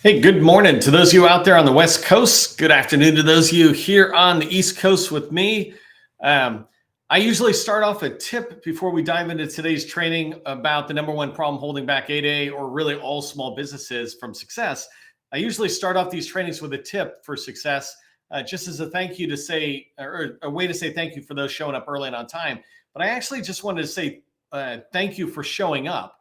Hey, good morning to those of you out there on the West Coast. Good afternoon to those of you here on the East Coast with me. I usually start off a tip before we dive into today's training about the number one problem holding back 8A or really all small businesses from success. I usually start off these trainings with a tip for success, just as a thank you to say, or a way to say thank you for those showing up early and on time. But I actually just wanted to say thank you for showing up.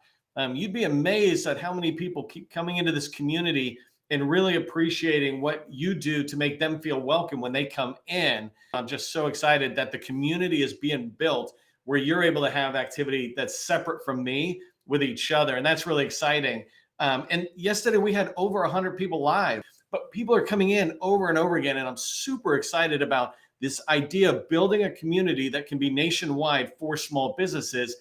You'd be amazed at how many people keep coming into this community and really appreciating what you do to make them feel welcome when they come in. I'm just so excited that the community is being built where you're able to have activity that's separate from me with each other. And that's really exciting. And yesterday we had over 100 people live, but people are coming in over and over again. And I'm super excited about this idea of building a community that can be nationwide for small businesses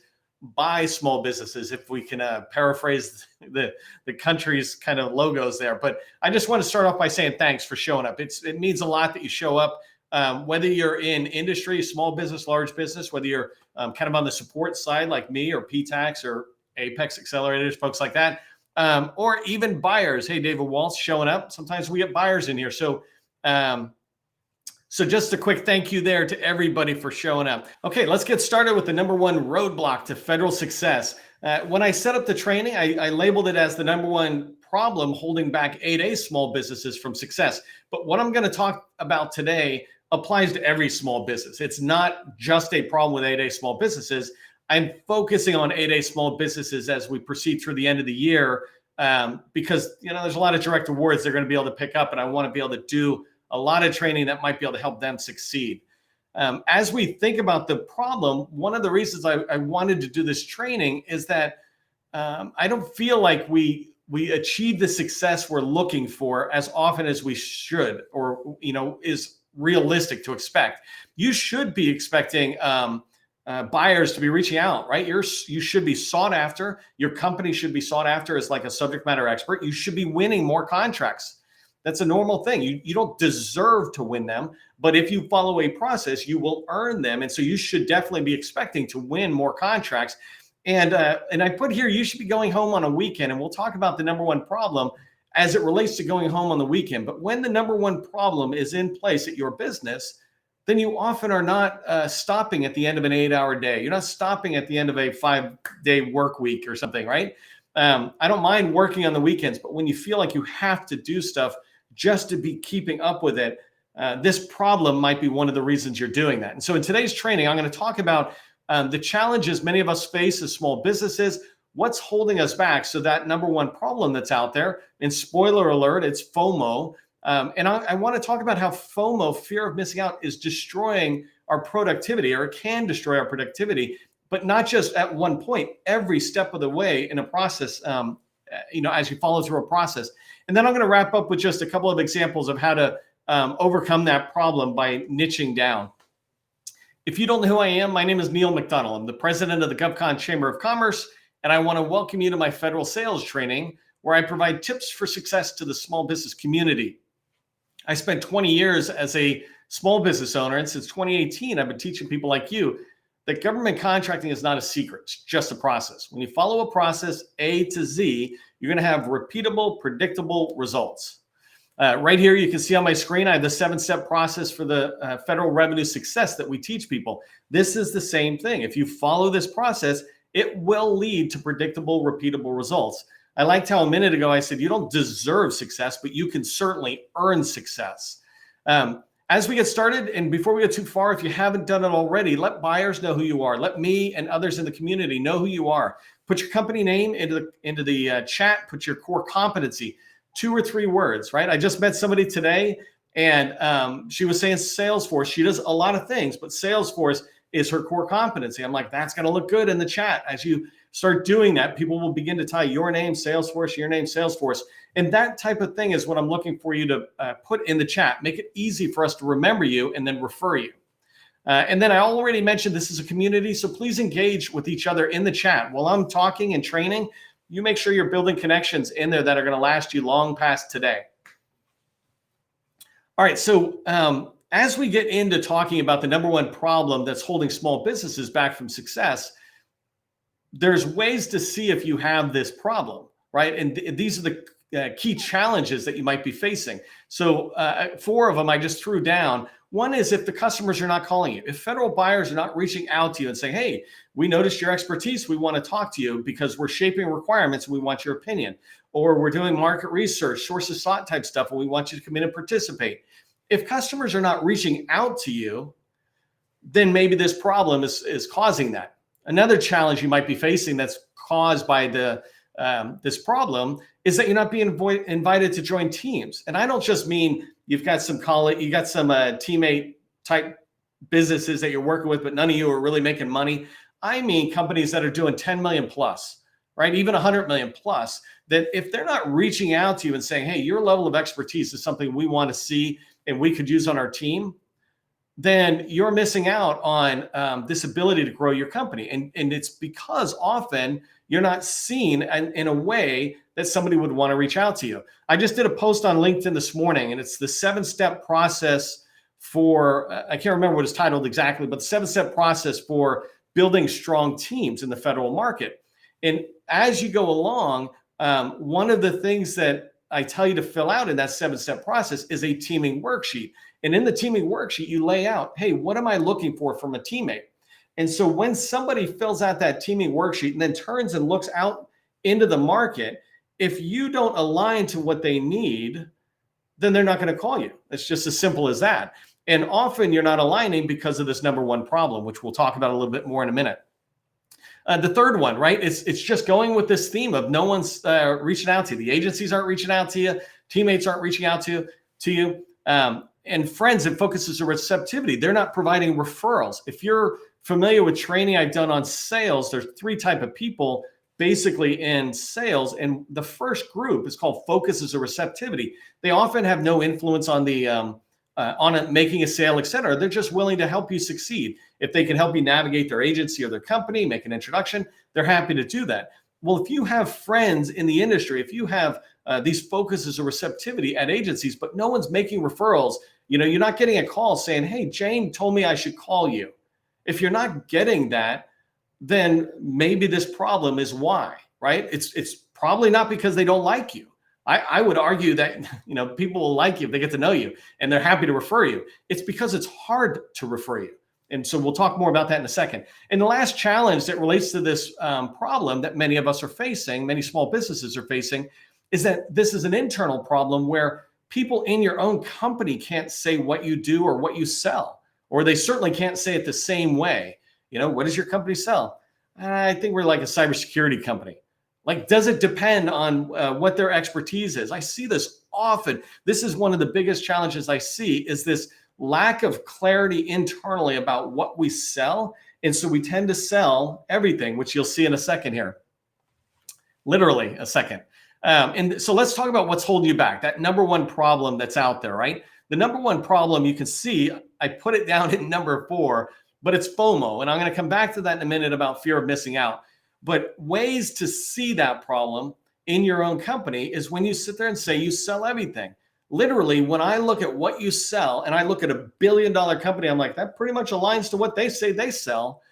by small businesses, if we can paraphrase the country's kind of logos there. But I just want to start off by saying thanks for showing up. It means a lot that you show up, whether you're in industry, small business, large business, whether you're kind of on the support side like me or PTAX or Apex Accelerators, folks like that, or even buyers. Hey, David Waltz showing up. Sometimes we get buyers in here. So just a quick thank you there to everybody for showing up. Okay, let's get started with the number one roadblock to federal success. When I set up the training, I labeled it as the number one problem holding back 8A small businesses from success. But what I'm going to talk about today applies to every small business. It's not just a problem with 8A small businesses. I'm focusing on 8A small businesses as we proceed through the end of the year because there's a lot of direct awards they're going to be able to pick up, and I want to be able to do a lot of training that might be able to help them succeed. As we think about the problem, one of the reasons I wanted to do this training is that I don't feel like we achieve the success we're looking for as often as we should, or is realistic to expect. You should be expecting buyers to be reaching out, right? You should be sought after. Your company should be sought after as like a subject matter expert. You should be winning more contracts. That's a normal thing. You don't deserve to win them, but if you follow a process, you will earn them. And so you should definitely be expecting to win more contracts. And I put here, you should be going home on a weekend. And we'll talk about the number one problem as it relates to going home on the weekend. But when the number one problem is in place at your business, then you often are not stopping at the end of an 8-hour day. You're not stopping at the end of a 5-day work week or something, right? I don't mind working on the weekends, but when you feel like you have to do stuff just to be keeping up with it, this problem might be one of the reasons you're doing that. And so in today's training, I'm going to talk about the challenges many of us face as small businesses, what's holding us back. So that number one problem that's out there, and spoiler alert, it's FOMO. And I want to talk about how FOMO, fear of missing out, is destroying our productivity, or it can destroy our productivity, but not just at one point, every step of the way in a process, as you follow through a process. And then I'm going to wrap up with just a couple of examples of how to overcome that problem by niching down. If you don't know who I am, my name is Neil McDonnell. I'm the president of the GovCon Chamber of Commerce, and I want to welcome you to my federal sales training, where I provide tips for success to the small business community. I spent 20 years as a small business owner, and since 2018, I've been teaching people like you that government contracting is not a secret, it's just a process. When you follow a process A to Z, you're going to have repeatable, predictable results. Right here, you can see on my screen, I have the 7-step process for the federal revenue success that we teach people. This is the same thing. If you follow this process, it will lead to predictable, repeatable results. I liked how a minute ago I said you don't deserve success, but you can certainly earn success. As we get started, and before we get too far, if you haven't done it already, let buyers know who you are. Let me and others in the community know who you are. Put your company name into the chat. Put your core competency, 2 or 3 words, right? I just met somebody today, and she was saying Salesforce. She does a lot of things, but Salesforce is her core competency. I'm like, that's going to look good in the chat. As you start doing that, people will begin to tie your name, Salesforce, your name, Salesforce. And that type of thing is what I'm looking for you to put in the chat. Make it easy for us to remember you and then refer you. And then I already mentioned this is a community, so please engage with each other in the chat. While I'm talking and training, you make sure you're building connections in there that are going to last you long past today. All right, so as we get into talking about the number one problem that's holding small businesses back from success, there's ways to see if you have this problem, right? And these are the key challenges that you might be facing. So 4 of them I just threw down. One is if the customers are not calling you, if federal buyers are not reaching out to you and saying, hey, we noticed your expertise, we want to talk to you because we're shaping requirements and we want your opinion, or we're doing market research, sources sought type stuff, and we want you to come in and participate. If customers are not reaching out to you, then maybe this problem is causing that. Another challenge you might be facing that's caused by this problem is that you're not being invited to join teams. And I don't just mean you've got some teammate type businesses that you're working with, but none of you are really making money. I mean companies that are doing 10 million plus, right? Even 100 million plus, that if they're not reaching out to you and saying, hey, your level of expertise is something we want to see and we could use on our team, then you're missing out on this ability to grow your company. And it's because often you're not seen in a way that somebody would want to reach out to you. I just did a post on LinkedIn this morning, and it's the 7-step process for, I can't remember what it's titled exactly, but the 7-step process for building strong teams in the federal market. And as you go along, one of the things that I tell you to fill out in that 7-step process is a teaming worksheet. And in the teaming worksheet, you lay out, hey, what am I looking for from a teammate? And so when somebody fills out that teaming worksheet and then turns and looks out into the market, if you don't align to what they need, then they're not going to call you. It's just as simple as that. And often you're not aligning because of this number 1 problem, which we'll talk about a little bit more in a minute. The third one, right? It's just going with this theme of no one's reaching out to you. The agencies aren't reaching out to you. Teammates aren't reaching out to you. And friends and focuses on receptivity. They're not providing referrals. If you're familiar with training I've done on sales, there's 3 types of people basically in sales. And the first group is called focuses or receptivity. They often have no influence on making a sale, et cetera. They're just willing to help you succeed. If they can help you navigate their agency or their company, make an introduction, they're happy to do that. Well, if you have friends in the industry, if you have these focuses or receptivity at agencies, but no one's making referrals, you're not getting a call saying, hey, Jane told me I should call you. If you're not getting that, then maybe this problem is why, right? It's probably not because they don't like you. I would argue that, people will like you if they get to know you and they're happy to refer you. It's because it's hard to refer you. And so we'll talk more about that in a second. And the last challenge that relates to this problem that many of us are facing, many small businesses are facing, is that this is an internal problem where people in your own company can't say what you do or what you sell, or they certainly can't say it the same way. What does your company sell? I think we're like a cybersecurity company. Like, does it depend on what their expertise is? I see this often. This is one of the biggest challenges I see, is this lack of clarity internally about what we sell. And so we tend to sell everything, which you'll see in a second here. Literally a second. And so let's talk about what's holding you back. That number 1 problem that's out there, right? The number 1 problem you can see, I put it down in number 4, but it's FOMO. And I'm going to come back to that in a minute about fear of missing out. But ways to see that problem in your own company is when you sit there and say you sell everything. Literally, when I look at what you sell and I look at $1 billion company, I'm like, that pretty much aligns to what they say they sell.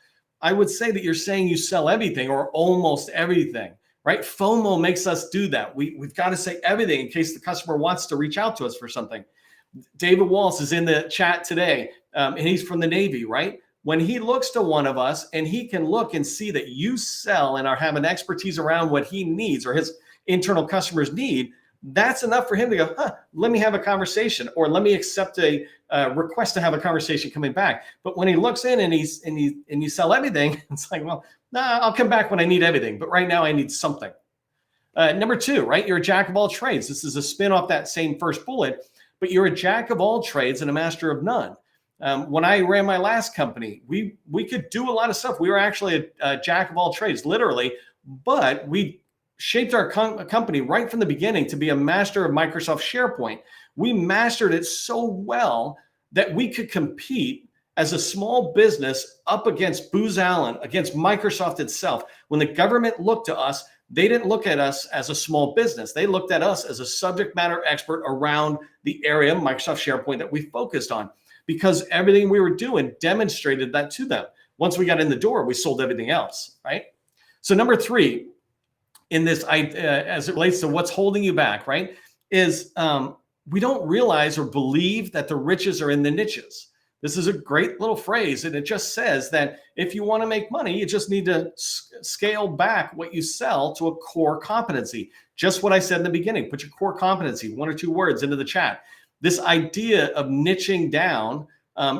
I would say that you're saying you sell everything or almost everything, right? FOMO makes us do that. We've got to say everything in case the customer wants to reach out to us for something. David Walsh is in the chat today, and he's from the Navy, right? When he looks to one of us and he can look and see that you sell and have an expertise around what he needs or his internal customers need, that's enough for him to go, let me have a conversation, or let me accept a request to have a conversation coming back. But when he looks in and you sell everything, it's like, well, nah, I'll come back when I need everything. But right now I need something. Number 2, right? You're a jack of all trades. This is a spin off that same first bullet, but you're a jack of all trades and a master of none. When I ran my last company, we could do a lot of stuff. We were actually a jack of all trades, literally, but we shaped our company right from the beginning to be a master of Microsoft SharePoint. We mastered it so well that we could compete as a small business up against Booz Allen, against Microsoft itself. When the government looked to us, they didn't look at us as a small business. They looked at us as a subject matter expert around the area of Microsoft SharePoint that we focused on, because everything we were doing demonstrated that to them. Once we got in the door, we sold everything else, right? So number 3 in this as it relates to what's holding you back, right? Is we don't realize or believe that the riches are in the niches. This is a great little phrase, and it just says that if you want to make money, you just need to scale back what you sell to a core competency. Just what I said in the beginning, put your core competency, 1 or 2 words into the chat. This idea of niching down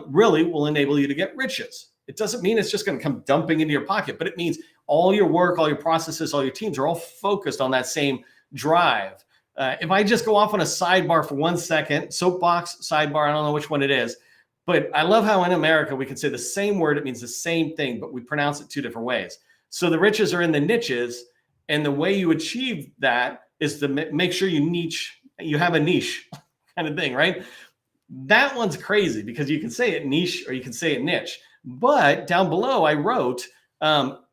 really will enable you to get riches. It doesn't mean it's just going to come dumping into your pocket, but it means all your work, all your processes, all your teams are all focused on that same drive. If I just go off on a sidebar for 1 second, soapbox, sidebar, I don't know which one it is, but I love how in America we can say the same word, it means the same thing, but we pronounce it 2 different ways. So the riches are in the niches, and the way you achieve that is to make sure you have a niche kind of thing, right? That one's crazy because you can say it niche or you can say it niche. But down below I wrote,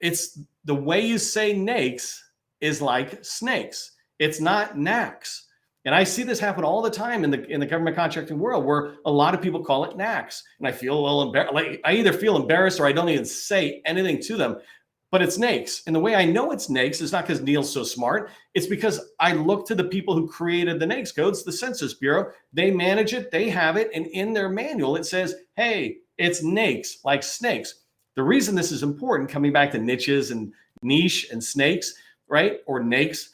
it's the way you say NAICS is like snakes. It's not NACS. And I see this happen all the time in the government contracting world, where a lot of people call it NACS. And I feel a little embarrassed. Like I either feel embarrassed or I don't even say anything to them. But it's NAICS. And the way I know it's NAICS is not because Neil's so smart. It's because I look to the people who created the NAICS codes, the Census Bureau. They manage it. They have it. And in their manual, it says, hey, it's NAICS, like snakes. The reason this is important, coming back to niches and niche and snakes, right? Or NAICS,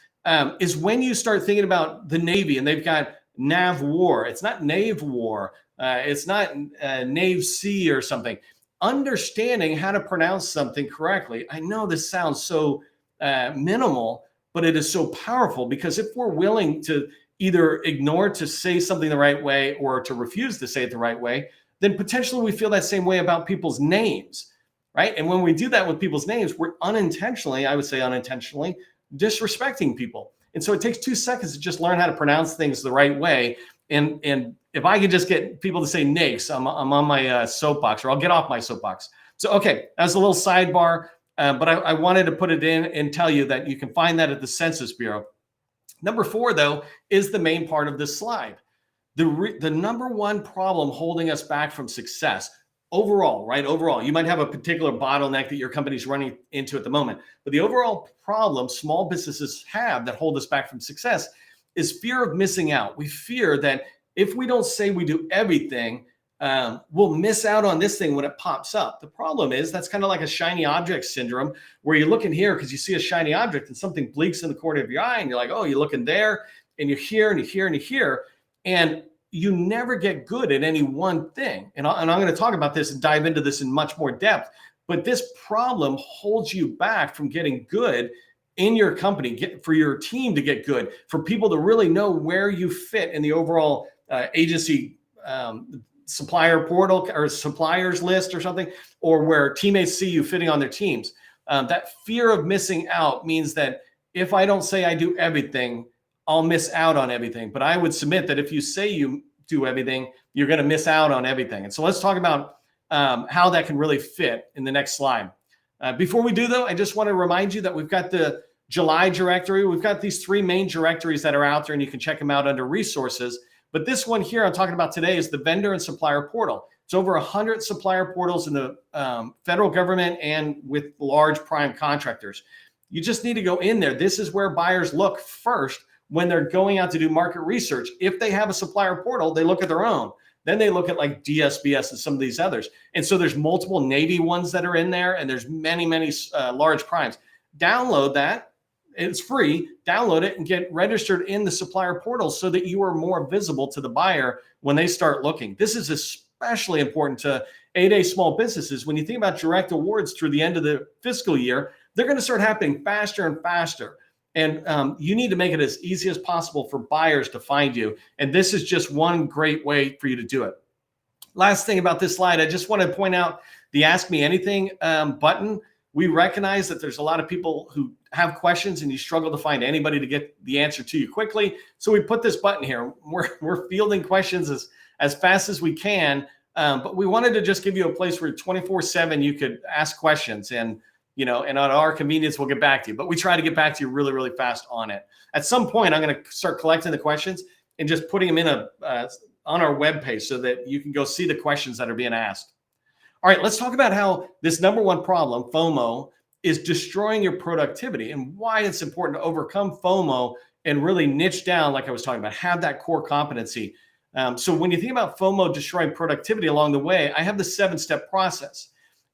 is when you start thinking about the Navy and they've got NAV War. It's not NAV War. It's not NAV C or something. Understanding how to pronounce something correctly. I know this sounds so minimal, but it is so powerful, because if we're willing to either ignore to say something the right way or to refuse to say it the right way, then potentially we feel that same way about people's names, right? And when we do that with people's names, we're unintentionally, I would say unintentionally, disrespecting people. And so it takes 2 seconds to just learn how to pronounce things the right way. And if I could just get people to say NAICS, I'm on my soapbox, or I'll get off my soapbox. So, okay, that's a little sidebar, but I wanted to put it in and tell you that you can find that at the Census Bureau. Number 4, though, is the main part of this slide. The number one problem holding us back from success overall, right? Overall, you might have a particular bottleneck that your company's running into at the moment, but the overall problem small businesses have that hold us back from success is fear of missing out. We fear that if we don't say we do everything, we'll miss out on this thing when it pops up. The problem is that's kind of like a shiny object syndrome, where you're looking here because you see a shiny object and something blinks in the corner of your eye, and you're like, oh, you're looking there, and you're here, and you're here, and you're here, and you never get good at any one thing. And I'm going to talk about this and dive into this in much more depth. But this problem holds you back from getting good in your company, for your team to get good, for people to really know where you fit in the overall agency supplier portal or suppliers list or something, or where teammates see you fitting on their teams. That fear of missing out means that if I don't say I do everything, I'll miss out on everything. But I would submit that if you say you do everything, you're going to miss out on everything. And so let's talk about how that can really fit in the next slide. Before we do, though, I just want to remind you that we've got the July directory. We've got these 3 main directories that are out there, and you can check them out under resources. But this one here I'm talking about today is the vendor and supplier portal. It's over 100 supplier portals in the federal government and with large prime contractors. You just need to go in there. This is where buyers look first when they're going out to do market research. If they have a supplier portal, they look at their own. Then they look at like DSBS and some of these others. And so there's multiple Navy ones that are in there, and there's many, many large primes. Download that. It's free. Download it and get registered in the supplier portal so that you are more visible to the buyer when they start looking. This is especially important to 8A small businesses. When you think about direct awards through the end of the fiscal year, they're going to start happening faster and faster. And you need to make it as easy as possible for buyers to find you. And this is just one great way for you to do it. Last thing about this slide, I just want to point out the Ask Me Anything button. We recognize that there's a lot of people who have questions and you struggle to find anybody to get the answer to you quickly. So we put this button here. We're fielding questions as fast as we can, but we wanted to just give you a place where 24/7 you could ask questions, and and on our convenience, we'll get back to you. But we try to get back to you really, really fast on it. At some point, I'm going to start collecting the questions and just putting them in on our webpage so that you can go see the questions that are being asked. All right, let's talk about how this number one problem, FOMO, is destroying your productivity, and why it's important to overcome FOMO and really niche down, like I was talking about, have that core competency. So when you think about FOMO destroying productivity along the way, I have the 7-step process.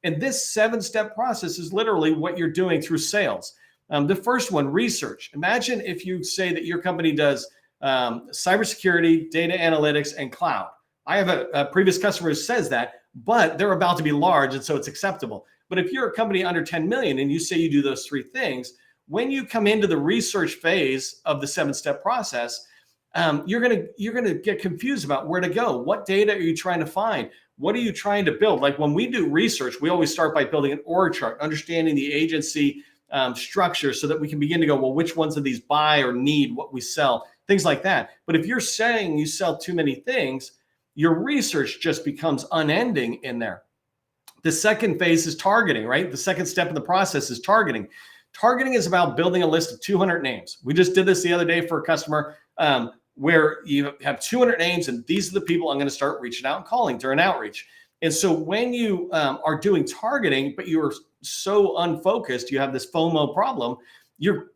And this 7-step process is literally what you're doing through sales. The first one, research. Imagine if you say that your company does cybersecurity, data analytics, and cloud. I have a previous customer who says that, but they're about to be large, and so it's acceptable. But if you're a company under 10 million and you say you do those 3 things, when you come into the research phase of the 7-step process, you're gonna get confused about where to go. What data are you trying to find? What are you trying to build? Like when we do research, we always start by building an org chart, understanding the agency structure, so that we can begin to go, well, which ones of these buy or need what we sell, things like that. But if you're saying you sell too many things, your research just becomes unending in there. The second phase is targeting, right? The second step in the process is targeting. Targeting is about building a list of 200 names. We just did this the other day for a customer where you have 200 names, and these are the people I'm going to start reaching out and calling during outreach. And so when you are doing targeting, but you're so unfocused, you have this FOMO problem, you're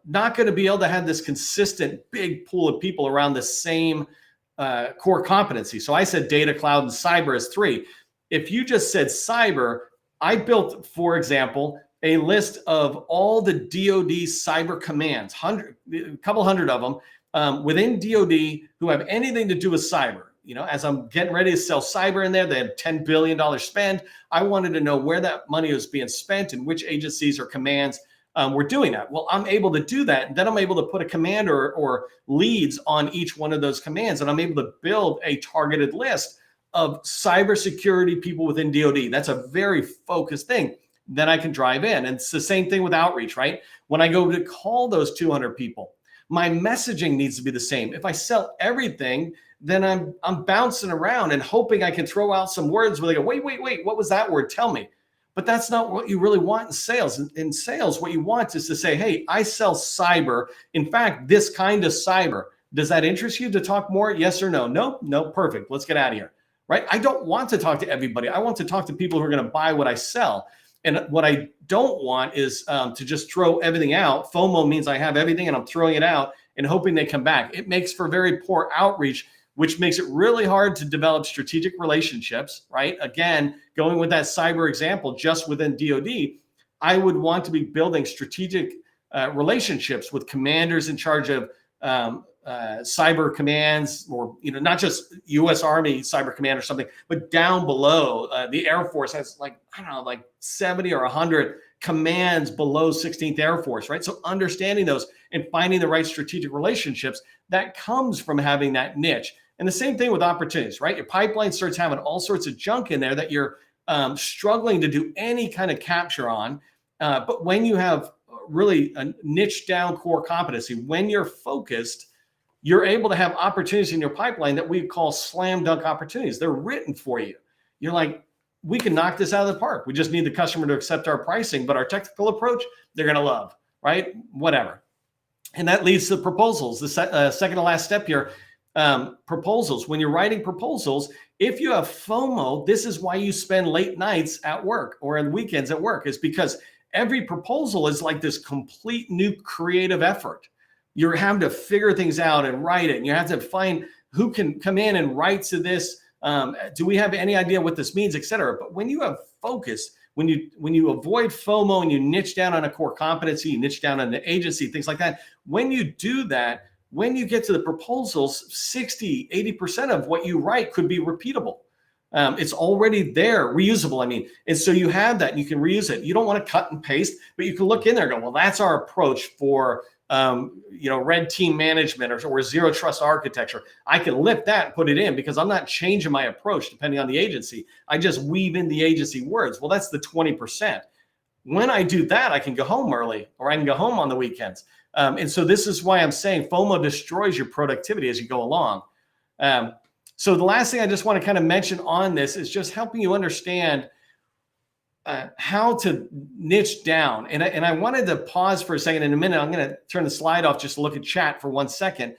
not going to be able to have this consistent big pool of people around the same core competency. So I said data, cloud, and cyber as 3. If you just said cyber, I built, for example, a list of all the DoD cyber commands, a couple hundred of them within DoD who have anything to do with cyber. You know, as I'm getting ready to sell cyber in there, they had $10 billion spend. I wanted to know where that money was being spent and which agencies or commands were doing that. Well, I'm able to do that. And then I'm able to put a command or leads on each one of those commands. And I'm able to build a targeted list of cybersecurity people within DoD. That's a very focused thing. Then I can drive in. And it's the same thing with outreach, right? When I go to call those 200 people, my messaging needs to be the same. If I sell everything, then I'm bouncing around and hoping I can throw out some words where they go, wait, what was that word? Tell me. But that's not what you really want in sales. In sales, what you want is to say, hey, I sell cyber. In fact, this kind of cyber. Does that interest you to talk more? Yes or no? No, perfect. Let's get out of here, right? I don't want to talk to everybody. I want to talk to people who are going to buy what I sell. And what I don't want is to just throw everything out. FOMO means I have everything and I'm throwing it out and hoping they come back. It makes for very poor outreach, which makes it really hard to develop strategic relationships, right? Again, going with that cyber example, just within DoD, I would want to be building strategic relationships with commanders in charge of cyber commands, or not just U.S. Army cyber command or something, but down below. The Air Force has like 70 or 100 commands below 16th Air Force, right? So understanding those and finding the right strategic relationships, that comes from having that niche. And the same thing with opportunities, right? Your pipeline starts having all sorts of junk in there that you're struggling to do any kind of capture on. But when you have really a niche down core competency, when you're focused, you're able to have opportunities in your pipeline that we call slam dunk opportunities. They're written for you. You're like, we can knock this out of the park. We just need the customer to accept our pricing, but our technical approach, they're going to love, right? Whatever. And that leads to proposals. The second to last step here, proposals. When you're writing proposals, if you have FOMO, this is why you spend late nights at work or on weekends at work, is because every proposal is like this complete new creative effort. You're having to figure things out and write it. And you have to find who can come in and write to this. Do we have any idea what this means, et cetera? But when you have focus, when you avoid FOMO and you niche down on a core competency, you niche down on the agency, things like that. When you do that, when you get to the proposals, 60, 80% of what you write could be repeatable. It's already there, reusable, I mean. And so you have that and you can reuse it. You don't want to cut and paste, but you can look in there and go, well, that's our approach for red team management or zero trust architecture. I can lift that and put it in because I'm not changing my approach depending on the agency. I just weave in the agency words. Well, that's the 20%. When I do that, I can go home early or I can go home on the weekends. And so this is why I'm saying FOMO destroys your productivity as you go along. So the last thing I just want to kind of mention on this is just helping you understand how to niche down. And I wanted to pause for a second. In a minute, I'm going to turn the slide off just to look at chat for 1 second.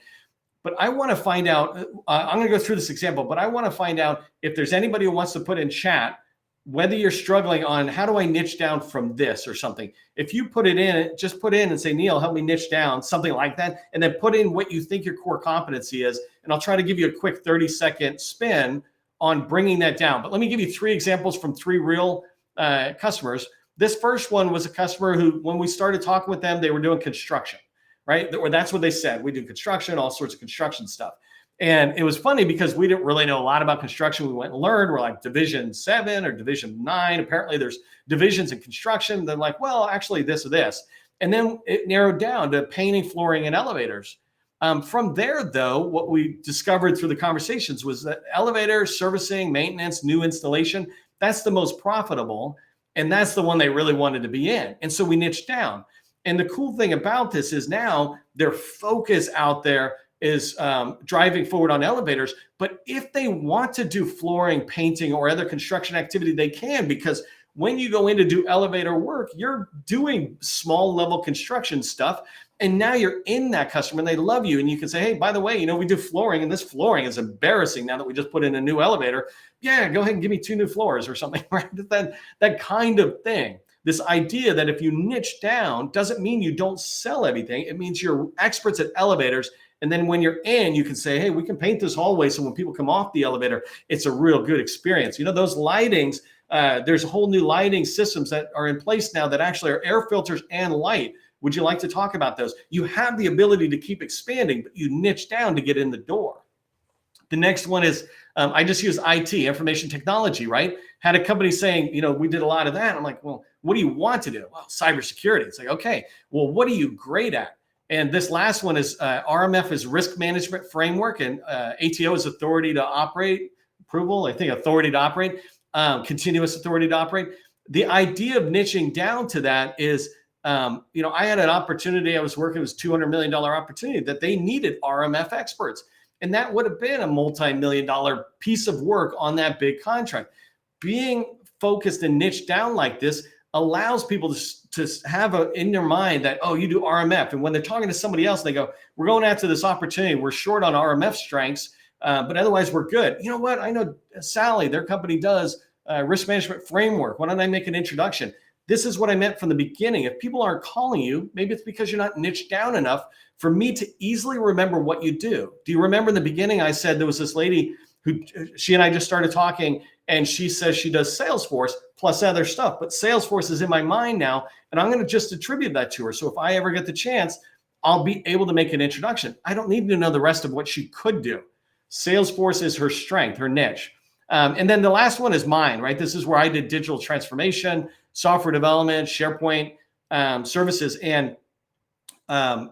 But I want to find out, I'm going to go through this example, but I want to find out if there's anybody who wants to put in chat whether you're struggling on how do I niche down from this or something, if you put it in, just put in and say, Neil, help me niche down, something like that, and then put in what you think your core competency is, and I'll try to give you a quick 30-second spin on bringing that down. But let me give you 3 examples from 3 real customers. This first one was a customer who, when we started talking with them, they were doing construction, right? Or that's what they said. We do construction, all sorts of construction stuff. And it was funny because we didn't really know a lot about construction. We went and learned. We're like Division 7 or Division 9. Apparently there's divisions in construction. They're like, well, actually this or this. And then it narrowed down to painting, flooring, and elevators. From there, though, what we discovered through the conversations was that elevator servicing, maintenance, new installation, that's the most profitable. And that's the one they really wanted to be in. And so we niched down. And the cool thing about this is now their focus out there is driving forward on elevators. But if they want to do flooring, painting, or other construction activity, they can, because when you go in to do elevator work, you're doing small level construction stuff. And now you're in that customer and they love you. And you can say, hey, by the way, we do flooring, and this flooring is embarrassing now that we just put in a new elevator. Yeah, go ahead and give me 2 new floors or something, right? That kind of thing. This idea that if you niche down doesn't mean you don't sell everything. It means you're experts at elevators. And then when you're in, you can say, hey, we can paint this hallway so when people come off the elevator, it's a real good experience. Those lightings, there's a whole new lighting systems that are in place now that actually are air filters and light. Would you like to talk about those? You have the ability to keep expanding, but you niche down to get in the door. The next one is, I just use IT, information technology, right? Had a company saying, we did a lot of that. I'm like, well, what do you want to do? Well, cybersecurity. It's like, okay, well, what are you great at? And this last one is RMF is risk management framework, and ATO is authority to operate, approval, I think authority to operate, continuous authority to operate. The idea of niching down to that is, I had an opportunity, I was working, it was $200 million opportunity that they needed RMF experts. And that would have been a multi-million-dollar piece of work on that big contract. Being focused and niche down like this allows people to have in their mind that, oh, you do RMF. And when they're talking to somebody else, they go, we're going after this opportunity. We're short on RMF strengths, but otherwise we're good. You know what? I know Sally, their company does risk management framework. Why don't I make an introduction? This is what I meant from the beginning. If people aren't calling you, maybe it's because you're not niched down enough for me to easily remember what you do. Do you remember in the beginning, I said there was this lady who, she and I just started talking, and she says she does Salesforce plus other stuff, but Salesforce is in my mind now, and I'm going to just attribute that to her. So if I ever get the chance, I'll be able to make an introduction. I don't need to know the rest of what she could do. Salesforce is her strength, her niche. And then the last one is mine, right? This is where I did digital transformation, software development, SharePoint services. And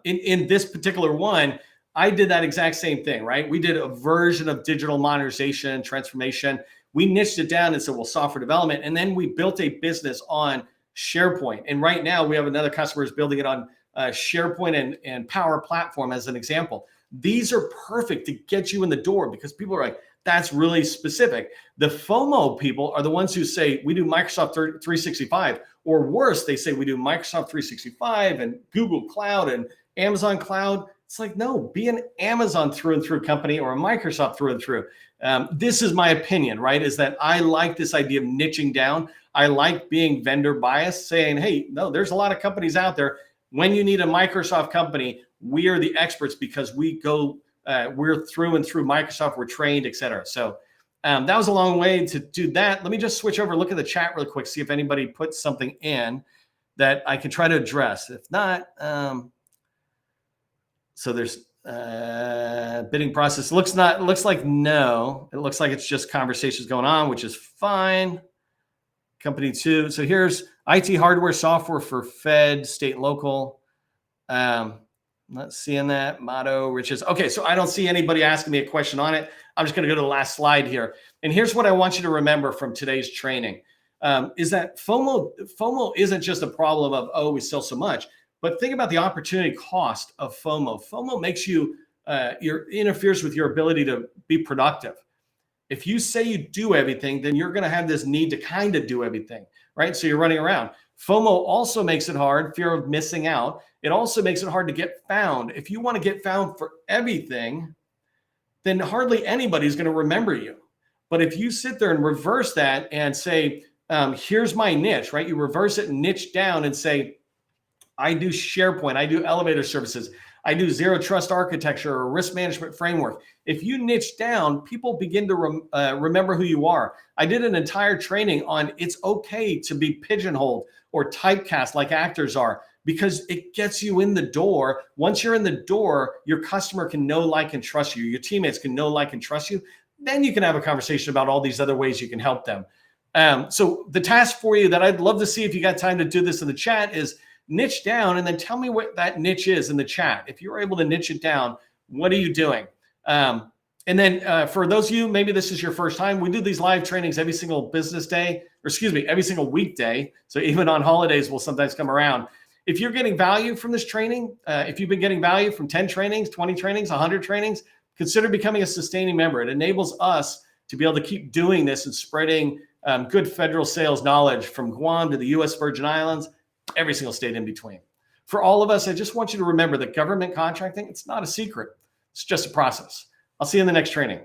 in this particular one, I did that exact same thing, right? We did a version of digital modernization, transformation. We niched it down and said, well, software development. And then we built a business on SharePoint. And right now we have another customer who's building it on SharePoint and Power Platform as an example. These are perfect to get you in the door because people are like, that's really specific. The FOMO people are the ones who say, we do Microsoft 365, or worse, they say we do Microsoft 365 and Google Cloud and Amazon Cloud. It's like, no, be an Amazon through and through company or a Microsoft through and through. This is my opinion, right? Is that I like this idea of niching down. I like being vendor biased, saying, hey, no, there's a lot of companies out there. When you need a Microsoft company, we are the experts because we go, we're through and through Microsoft, we're trained, et cetera. So that was a long way to do that. Let me just switch over, look at the chat really quick, see if anybody put something in that I can try to address. If not, so there's bidding process. Looks like no. It looks like it's just conversations going on, which is fine. Company 2. So here's IT hardware, software for Fed, state, and local. Not seeing that. Motto, riches. Okay, so I don't see anybody asking me a question on it. I'm just going to go to the last slide here. And here's what I want you to remember from today's training, is that FOMO isn't just a problem of, oh, we sell so much, but think about the opportunity cost of FOMO. FOMO makes you, interferes with your ability to be productive. If you say you do everything, then you're going to have this need to kind of do everything, right? So you're running around. FOMO also makes it hard, fear of missing out. It also makes it hard to get found. If you want to get found for everything, then hardly anybody's going to remember you. But if you sit there and reverse that and say, here's my niche, right? You reverse it and niche down and say, I do SharePoint, I do elevator services, I do zero trust architecture or risk management framework. If you niche down, people begin to remember who you are. I did an entire training on it's okay to be pigeonholed or typecast like actors are, because it gets you in the door. Once you're in the door, your customer can know, like, and trust you. Your teammates can know, like, and trust you. Then you can have a conversation about all these other ways you can help them. So the task for you that I'd love to see if you got time to do this in the chat is niche down and then tell me what that niche is in the chat. If you're able to niche it down, what are you doing? And then for those of you, maybe this is your first time, we do these live trainings every single business day, or excuse me, every single weekday. So even on holidays, we'll sometimes come around. If you're getting value from this training, if you've been getting value from 10 trainings, 20 trainings, 100 trainings, consider becoming a sustaining member. It enables us to be able to keep doing this and spreading good federal sales knowledge from Guam to the US Virgin Islands, every single state in between. For all of us, I just want you to remember that government contracting, it's not a secret. It's just a process. I'll see you in the next training.